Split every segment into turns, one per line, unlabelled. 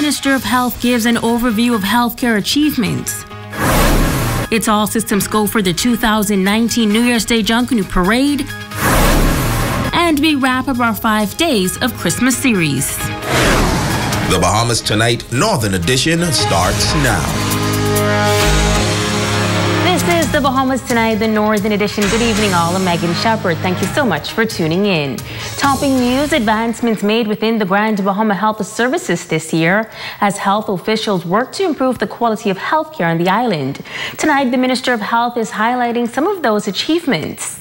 Minister of Health gives an overview of healthcare achievements. It's all systems go for the 2019 New Year's Day Junkanoo Parade. And we wrap up our 5 days of Christmas series.
The Bahamas Tonight Northern Edition starts now.
This is the Bahamas Tonight, the Northern Edition. Good evening, all. I'm Megan Shepard. Thank you so much for tuning in. Topping news, advancements made within the Grand Bahama Health Services this year as health officials work to improve the quality of healthcare on the island. Tonight, the Minister of Health is highlighting some of those achievements.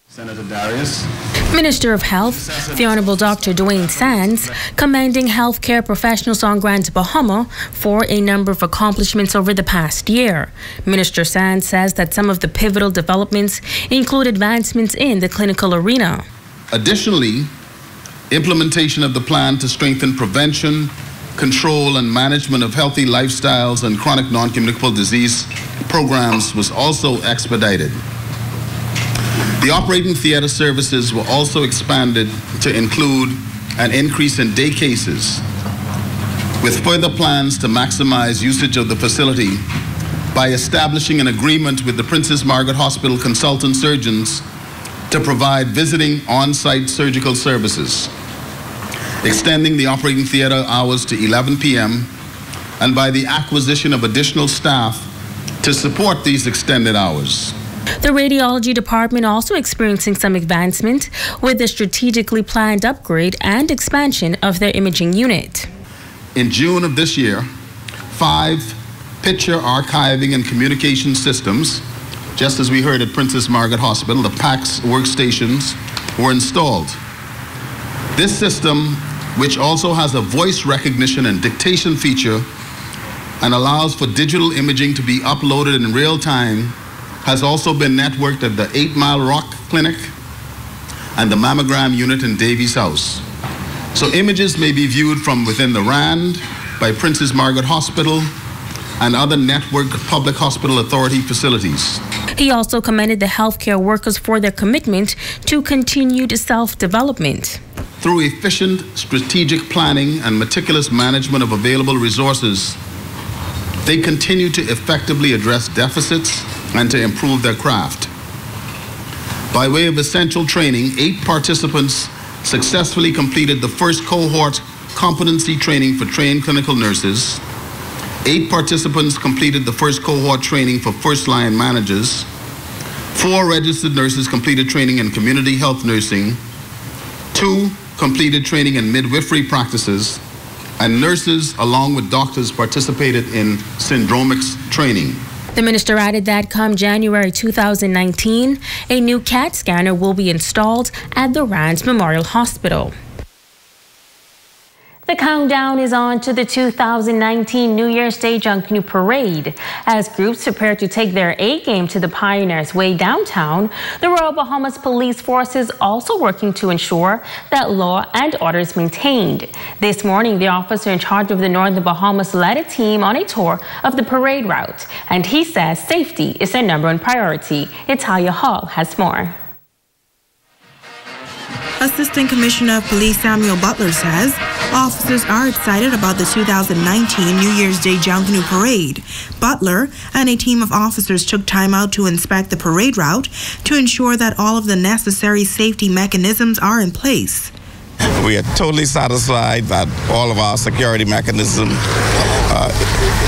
Senator Darius.
Minister of Health, the Honorable Dr. Dwayne Sands, commending healthcare professionals on Grand Bahama for a number of accomplishments over the past year. Minister Sands says that some of the pivotal developments include advancements in the clinical arena.
Additionally, implementation of the plan to strengthen prevention, control, and management of healthy lifestyles and chronic non-communicable disease programs was also expedited. The operating theater services were also expanded to include an increase in day cases, with further plans to maximize usage of the facility by establishing an agreement with the Princess Margaret Hospital consultant surgeons to provide visiting on-site surgical services, extending the operating theater hours to 11 p.m., and by the acquisition of additional staff to support these extended hours.
The radiology department also experiencing some advancement with the strategically planned upgrade and expansion of their imaging unit.
In June of this year, 5 picture archiving and communication systems, just as we heard at Princess Margaret Hospital, the PACS workstations, were installed. This system, which also has a voice recognition and dictation feature and allows for digital imaging to be uploaded in real time, has also been networked at the 8 Mile Rock Clinic and the mammogram unit in Davies House. So images may be viewed from within the RAND, by Princess Margaret Hospital, and other network public hospital authority facilities.
He also commended the healthcare workers for their commitment to continued self-development.
Through efficient strategic planning and meticulous management of available resources, they continue to effectively address deficits and to improve their craft. By way of essential training, 8 participants successfully completed the first cohort competency training for trained clinical nurses. 8 participants completed the first cohort training for first-line managers. 4 registered nurses completed training in community health nursing. 2 completed training in midwifery practices. And nurses, along with doctors, participated in syndromics training.
The minister added that come January 2019, a new CAT scanner will be installed at the Rand Memorial Hospital. The countdown is on to the 2019 New Year's Day Junkanoo Parade. As groups prepare to take their A-game to the Pioneers Way downtown, the Royal Bahamas Police Force is also working to ensure that law and order is maintained. This morning, the officer in charge of the Northern Bahamas led a team on a tour of the parade route, and he says safety is their #1 priority. Italia Hall has more.
Assistant Commissioner of Police Samuel Butler says officers are excited about the 2019 New Year's Day Junkanoo Parade. Butler and a team of officers took time out to inspect the parade route to ensure that all of the necessary safety mechanisms are in place.
We are totally satisfied that all of our security mechanism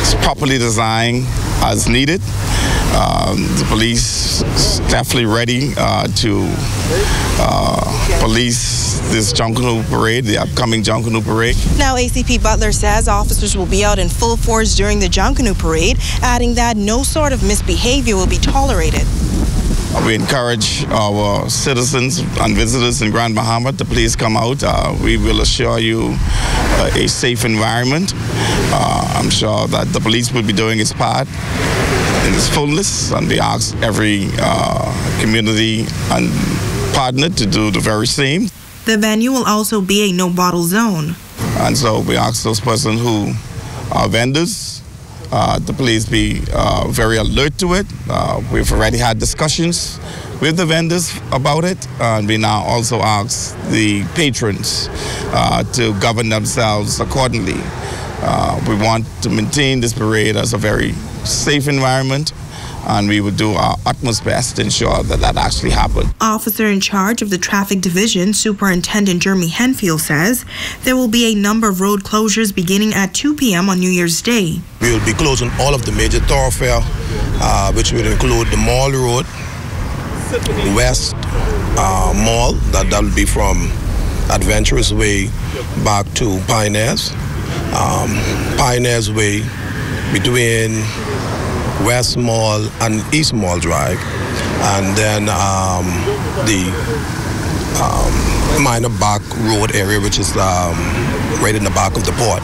is properly designed as needed. The police is definitely ready to police this Junkanoo Parade, the upcoming Junkanoo Parade.
Now, ACP Butler says officers will be out in full force during the Junkanoo Parade, adding that no sort of misbehavior will be tolerated.
We encourage our citizens and visitors in Grand Bahama to please come out. We will assure you a safe environment. I'm sure that the police will be doing its part in its fullness, and we ask every community and partner to do the very same.
The venue will also be a no-bottle zone.
And so we ask those persons who are vendors to please be very alert to it. We've already had discussions with the vendors about it, and we now also ask the patrons to govern themselves accordingly. We want to maintain this parade as a very safe environment, and we would do our utmost best to ensure that that actually happened.
Officer in charge of the Traffic Division, Superintendent Jeremy Henfield, says there will be a number of road closures beginning at 2 p.m. on New Year's Day.
We will be closing all of the major thoroughfare, which will include the Mall Road, West Mall, that will be from Adventurous Way back to Pioneers, Pioneers Way between West Mall and East Mall Drive, and then the minor back road area, which is right in the back of the port.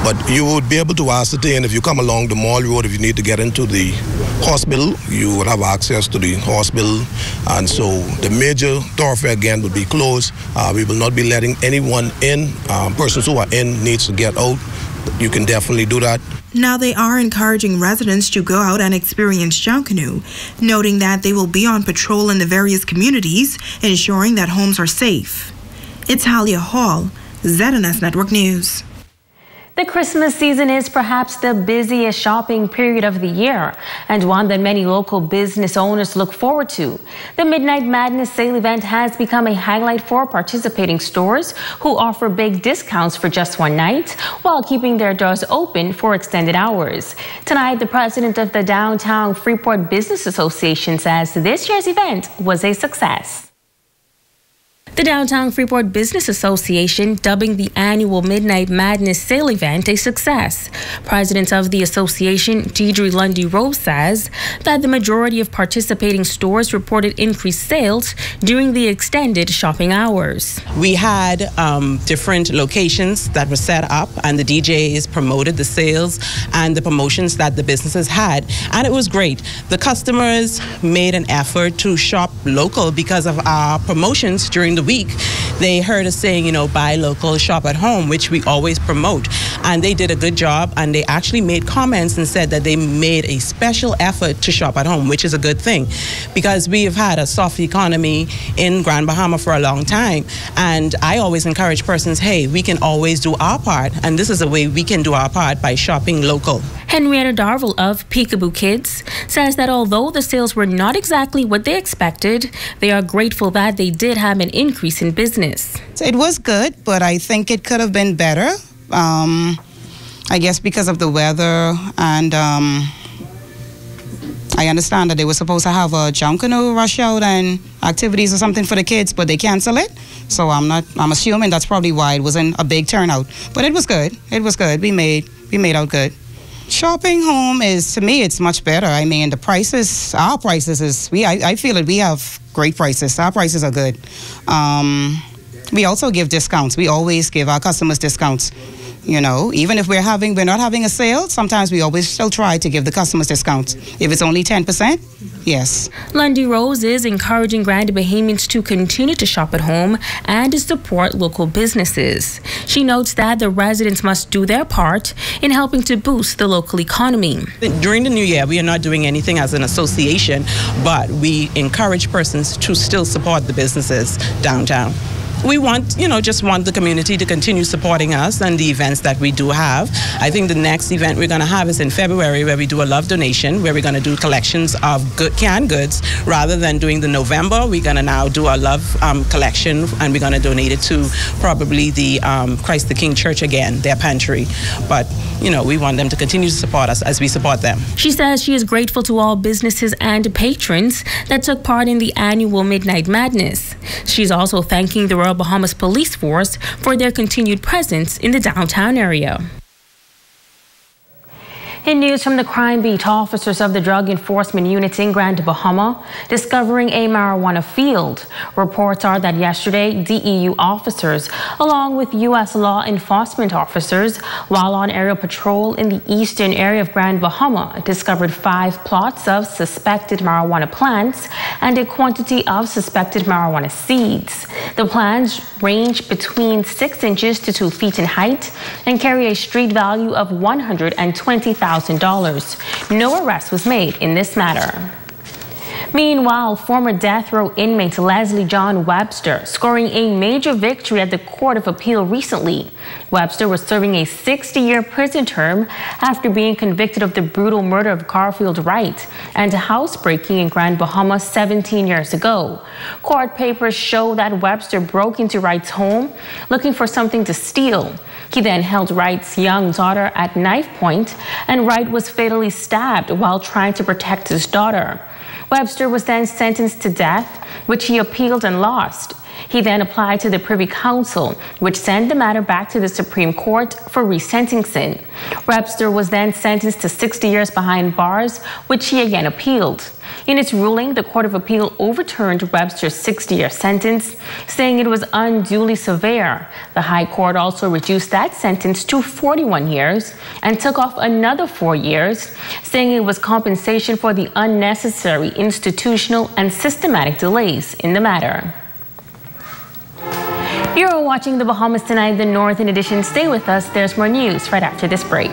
But you would be able to ascertain if you come along the Mall Road, if you need to get into the hospital, you would have access to the hospital. And so the major thoroughfare again will be closed. We will not be letting anyone in. Persons who are in needs to get out. You can definitely do that.
Now they are encouraging residents to go out and experience Junkanoo, noting that they will be on patrol in the various communities, ensuring that homes are safe. It's Halia Hall, ZNS Network News.
The Christmas season is perhaps the busiest shopping period of the year, and one that many local business owners look forward to. The Midnight Madness sale event has become a highlight for participating stores who offer big discounts for just one night while keeping their doors open for extended hours. Tonight, the president of the Downtown Freeport Business Association says this year's event was a success. The Downtown Freeport Business Association dubbing the annual Midnight Madness sale event a success. President of the association, Deidre Lundy-Rose, says that the majority of participating stores reported increased sales during the extended shopping hours.
We had different locations that were set up, and the DJs promoted the sales and the promotions that the businesses had, and it was great. The customers made an effort to shop local because of our promotions during the week. They heard us saying, you know, buy local, shop at home, which we always promote. And they did a good job, and they actually made comments and said that they made a special effort to shop at home, which is a good thing, because we have had a soft economy in Grand Bahama for a long time. And I always encourage persons, hey, we can always do our part, and this is a way we can do our part by shopping local.
Henrietta Darville of Peekaboo Kids says that although the sales were not exactly what they expected, they are grateful that they did have an increase in business.
It was good, but I think it could have been better. I guess because of the weather, and I understand that they were supposed to have a Junkanoo rush out and activities or something for the kids, but they cancel it. So I'm assuming that's probably why it wasn't a big turnout. But it was good. It was good. We made out good. Shopping home is, to me, it's much better. I mean, the prices, our prices I feel that we have great prices. Our prices are good. We also give discounts. We always give our customers discounts. You know, even if we're not having a sale, sometimes we always still try to give the customers discounts. If it's only 10%, yes.
Lundy-Rose is encouraging Grand Bahamians to continue to shop at home and to support local businesses. She notes that the residents must do their part in helping to boost the local economy.
During the new year, we are not doing anything as an association, but we encourage persons to still support the businesses downtown. We want, just want the community to continue supporting us and the events that we do have. I think the next event we're going to have is in February, where we do a love donation, where we're going to do collections of canned goods. Rather than doing the November, we're going to now do a love collection, and we're going to donate it to probably the Christ the King Church again, their pantry. But, we want them to continue to support us as we support them.
She says she is grateful to all businesses and patrons that took part in the annual Midnight Madness. She's also thanking the Royal Bahamas Police Force for their continued presence in the downtown area. In news from the crime beat, officers of the Drug Enforcement Unit in Grand Bahama discovering a marijuana field. Reports are that yesterday, DEU officers, along with U.S. law enforcement officers, while on aerial patrol in the eastern area of Grand Bahama, discovered 5 plots of suspected marijuana plants and a quantity of suspected marijuana seeds. The plants range between 6 inches to 2 feet in height and carry a street value of $120,000. No arrest was made in this matter. Meanwhile, former death row inmate Leslie John Webster scoring a major victory at the Court of Appeal recently. Webster was serving a 60-year prison term after being convicted of the brutal murder of Garfield Wright and housebreaking in Grand Bahamas 17 years ago. Court papers show that Webster broke into Wright's home looking for something to steal. He then held Wright's young daughter at knife point, and Wright was fatally stabbed while trying to protect his daughter. Webster was then sentenced to death, which he appealed and lost. He then applied to the Privy Council, which sent the matter back to the Supreme Court for resentencing. Webster was then sentenced to 60 years behind bars, which he again appealed. In its ruling, the Court of Appeal overturned Webster's 60-year sentence, saying it was unduly severe. The High Court also reduced that sentence to 41 years and took off another 4 years, saying it was compensation for the unnecessary institutional and systematic delays in the matter. You're watching the Bahamas Tonight, the Northern Edition. Stay with us. There's more news right after this break.